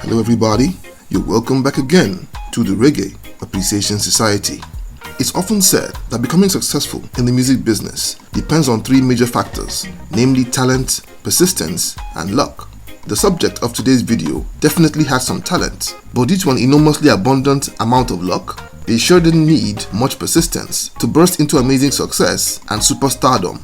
Hello everybody, you're welcome back again to the Reggae Appreciation Society. It's often said that becoming successful in the music business depends on three major factors, namely talent, persistence, and luck. The subject of today's video definitely had some talent, but due to an enormously abundant amount of luck, they sure didn't need much persistence to burst into amazing success and superstardom.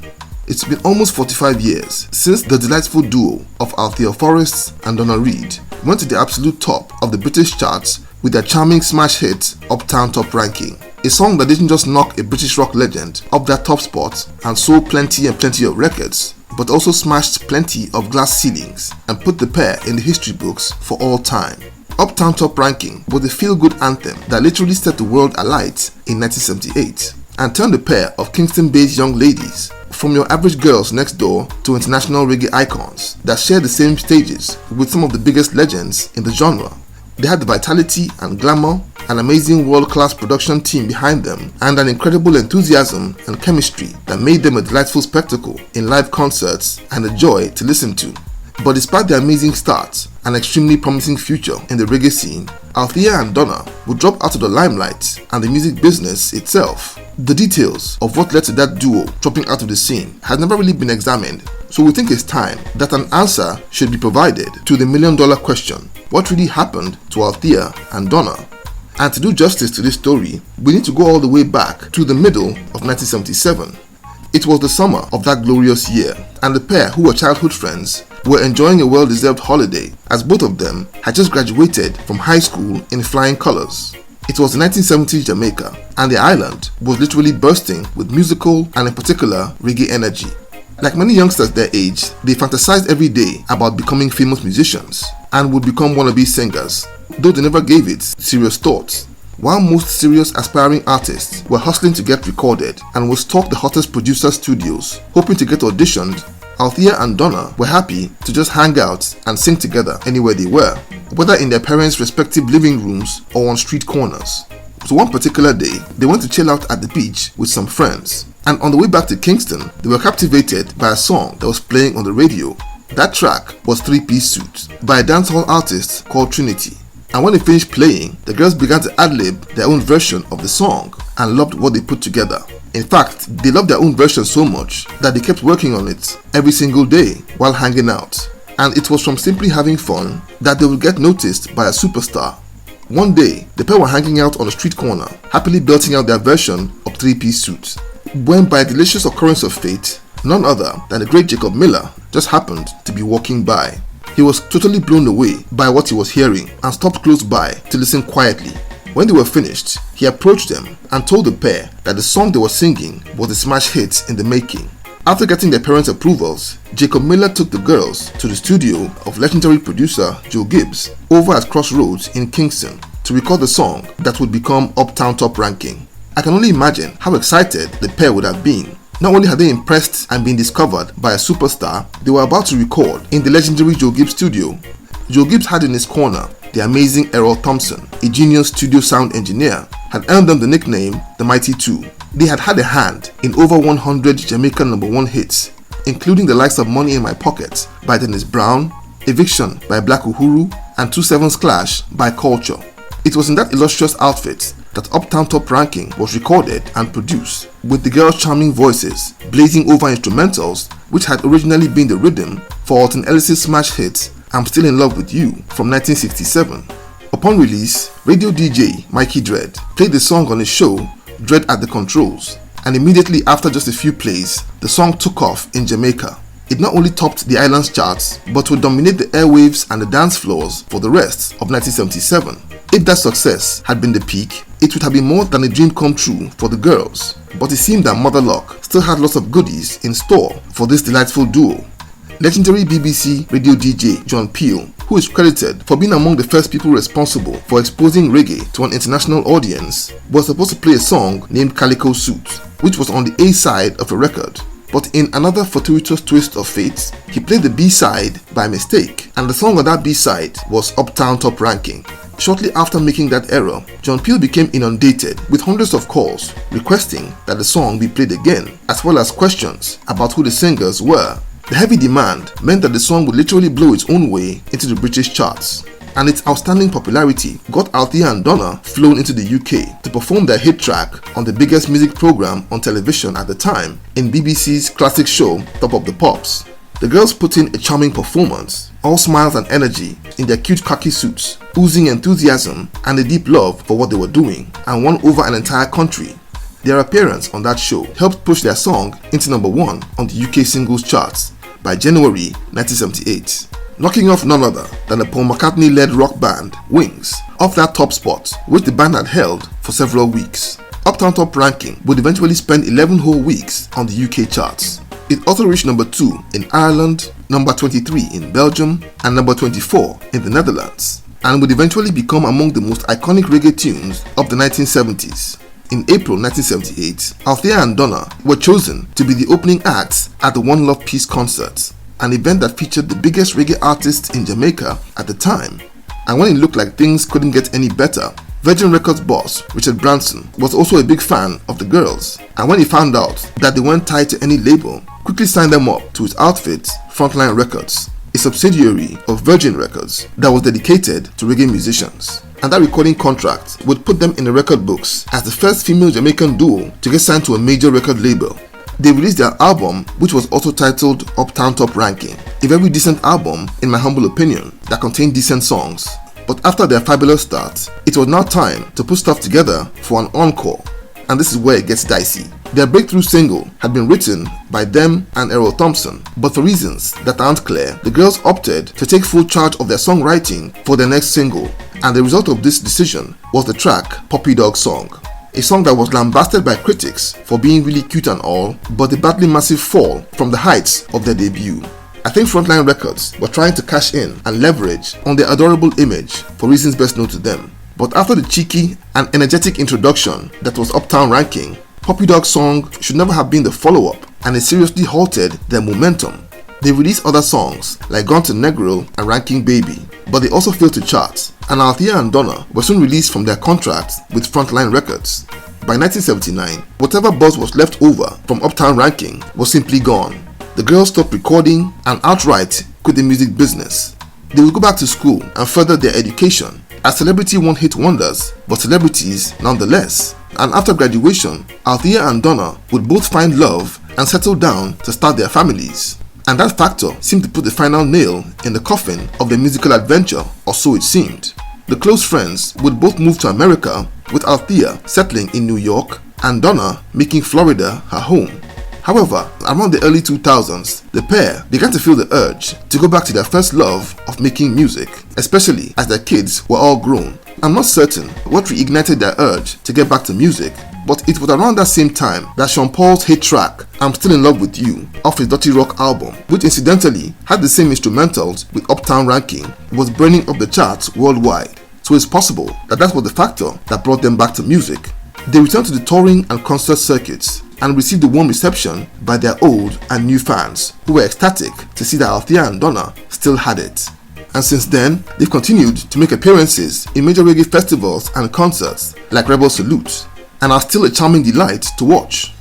It's been almost 45 years since the delightful duo of Althea Forrest and Donna Reid went to the absolute top of the British charts with their charming smash hit Uptown Top Ranking, a song that didn't just knock a British rock legend up that top spot and sold plenty of records, but also smashed plenty of glass ceilings and put the pair in the history books for all time. Uptown Top Ranking was a feel-good anthem that literally set the world alight in 1978 and turned a pair of Kingston-based young ladies from your average girls next door to international reggae icons that share the same stages with some of the biggest legends in the genre. They had the vitality and glamour, an amazing world-class production team behind them, and an incredible enthusiasm and chemistry that made them a delightful spectacle in live concerts and a joy to listen to. But despite their amazing start and extremely promising future in the reggae scene, Althea and Donna would drop out of the limelight and the music business itself. The details of what led to that duo dropping out of the scene has never really been examined, so we think it's time that an answer should be provided to the million-dollar question: what really happened to Althea and Donna? And to do justice to this story, we need to go all the way back to the middle of 1977. It was the summer of that glorious year, and the pair, who were childhood friends, were enjoying a well-deserved holiday as both of them had just graduated from high school in flying colors. It was the 1970s Jamaica, and the island was literally bursting with musical and in particular reggae energy. Like many youngsters their age, they fantasized every day about becoming famous musicians and would become wannabe singers, though they never gave it serious thoughts. While most serious aspiring artists were hustling to get recorded and would stalk the hottest producer studios hoping to get auditioned, Althea and Donna were happy to just hang out and sing together anywhere they were, whether in their parents' respective living rooms or on street corners. So one particular day, they went to chill out at the beach with some friends, and on the way back to Kingston, they were captivated by a song that was playing on the radio. That track was 3-Piece Suit by a dancehall artist called Trinity. And when they finished playing, the girls began to ad-lib their own version of the song and loved what they put together. In fact, they loved their own version so much that they kept working on it every single day while hanging out. And it was from simply having fun that they would get noticed by a superstar. One day, the pair were hanging out on a street corner, happily belting out their version of 3-Piece Suit, when by a delicious occurrence of fate, none other than the great Jacob Miller just happened to be walking by. He was totally blown away by what he was hearing and stopped close by to listen quietly. When they were finished, he approached them and told the pair that the song they were singing was a smash hit in the making. After getting their parents' approvals, Jacob Miller took the girls to the studio of legendary producer Joe Gibbs over at Crossroads in Kingston to record the song that would become Uptown Top Ranking. I can only imagine how excited the pair would have been. Not only had they impressed and been discovered by a superstar, they were about to record in the legendary Joe Gibbs studio. Joe Gibbs had in his corner the amazing Errol Thompson, a genius studio sound engineer, had earned them the nickname the Mighty Two. They had had a hand in over 100 Jamaican #1 hits, including the likes of Money in My Pocket by Dennis Brown, Eviction by Black Uhuru, and 2/7's Clash by Culture. It was in that illustrious outfit that Uptown Top Ranking was recorded and produced, with the girls' charming voices blazing over instrumentals which had originally been the rhythm for Alton Ellis's smash hit I'm Still in Love with You from 1967. Upon release, radio DJ Mikey Dread played the song on his show Dread at the Controls, and immediately after just a few plays, the song took off in Jamaica. It not only topped the island's charts, but would dominate the airwaves and the dance floors for the rest of 1977. If that success had been the peak, it would have been more than a dream come true for the girls, but it seemed that Mother Luck still had lots of goodies in store for this delightful duo. Legendary BBC radio DJ John Peel, who is credited for being among the first people responsible for exposing reggae to an international audience, was supposed to play a song named Calico Suit, which was on the A side of a record. But in another fortuitous twist of fate, he played the B side by mistake, and the song on that B side was Uptown Top Ranking. Shortly after making that error, John Peel became inundated with hundreds of calls requesting that the song be played again, as well as questions about who the singers were. The heavy demand meant that the song would literally blow its own way into the British charts. and its outstanding popularity got Althea and Donna flown into the UK to perform their hit track on the biggest music program on television at the time in BBC's classic show Top of the Pops. The girls put in a charming performance, all smiles and energy in their cute khaki suits, oozing enthusiasm and a deep love for what they were doing, and won over an entire country. Their appearance on that show helped push their song into #1 on the UK singles charts by January 1978, knocking off none other than the Paul McCartney-led rock band Wings off that top spot, which the band had held for several weeks. Uptown Top Ranking would eventually spend 11 whole weeks on the UK charts. It also reached #2 in Ireland, #23 in Belgium, and #24 in the Netherlands, and would eventually become among the most iconic reggae tunes of the 1970s. In April 1978, Althea and Donna were chosen to be the opening acts at the One Love Peace concert, an event that featured the biggest reggae artists in Jamaica at the time. And when it looked like things couldn't get any better, Virgin Records boss Richard Branson was also a big fan of the girls, and when he found out that they weren't tied to any label, quickly signed them up to his outfit, Frontline Records, a subsidiary of Virgin Records that was dedicated to reggae musicians. And that recording contract would put them in the record books as the first female Jamaican duo to get signed to a major record label. They released their album, which was also titled Uptown Top Ranking, a very decent album in my humble opinion that contained decent songs. But after their fabulous start, it was now time to put stuff together for an encore, and this is where it gets dicey. Their breakthrough single had been written by them and Errol Thompson, but for reasons that aren't clear, the girls opted to take full charge of their songwriting for their next single, and the result of this decision was the track Puppy Dog Song, a song that was lambasted by critics for being really cute and all, but a badly massive fall from the heights of their debut. I think Frontline Records were trying to cash in and leverage on their adorable image for reasons best known to them. But after the cheeky and energetic introduction that was Uptown Ranking, Puppy Dog Song should never have been the follow-up, and it seriously halted their momentum. They released other songs like Gone to Negro and Ranking Baby, but they also failed to chart, and Althea and Donna were soon released from their contract with Frontline Records. By 1979, whatever buzz was left over from Uptown Ranking was simply gone. The girls stopped recording and outright quit the music business. They would go back to school and further their education as celebrity one-hit wonders, but celebrities nonetheless. And after graduation, Althea and Donna would both find love and settle down to start their families. And that factor seemed to put the final nail in the coffin of their musical adventure, or so it seemed. The close friends would both move to America, with Althea settling in New York and Donna making Florida her home. However, around the early 2000s, the pair began to feel the urge to go back to their first love of making music, especially as their kids were all grown. I'm not certain what reignited their urge to get back to music, but it was around that same time that Sean Paul's hit track, I'm Still in Love with You, off his Dirty Rock album, which incidentally had the same instrumentals with Uptown Ranking, was burning up the charts worldwide. So it's possible that that was the factor that brought them back to music. They returned to the touring and concert circuits and received a warm reception by their old and new fans, who were ecstatic to see that Althea and Donna still had it. And since then, they've continued to make appearances in major reggae festivals and concerts like Rebel Salute, and are still a charming delight to watch.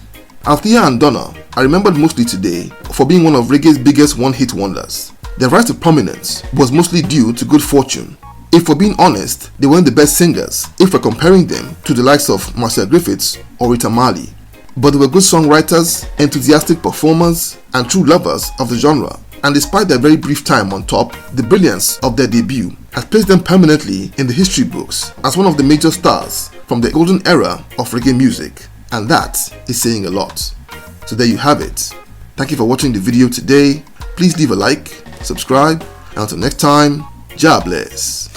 Althea and Donna are remembered mostly today for being one of reggae's biggest one-hit wonders. Their rise to prominence was mostly due to good fortune. If we're being honest, they weren't the best singers if we're comparing them to the likes of Marcia Griffiths or Rita Marley. But they were good songwriters, enthusiastic performers, and true lovers of the genre. And despite their very brief time on top, the brilliance of their debut has placed them permanently in the history books as one of the major stars from the golden era of reggae music. And that is saying a lot. So there you have it. Thank you for watching the video today. Please leave a like, subscribe, and until next time, Jah bless.